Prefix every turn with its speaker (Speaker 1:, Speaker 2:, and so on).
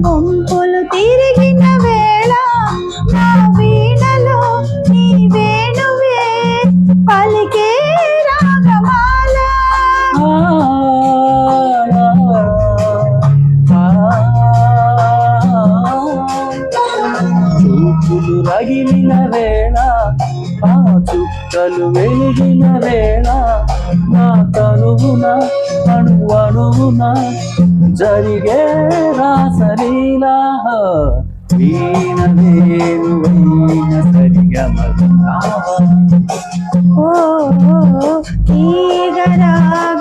Speaker 1: కొంపులు తిరిగిన వేళ నా వీణలో నీ వేణువే పలికే రాగమాల.
Speaker 2: చూపులు రగిలిన వేళ ఆ చుక్కలు వెలిగిన వేళ నా తనువున అణువణువున జరిగే రాసలీలా వీణ వేణువైన సరిగమ
Speaker 1: ఓ తీగరాగాల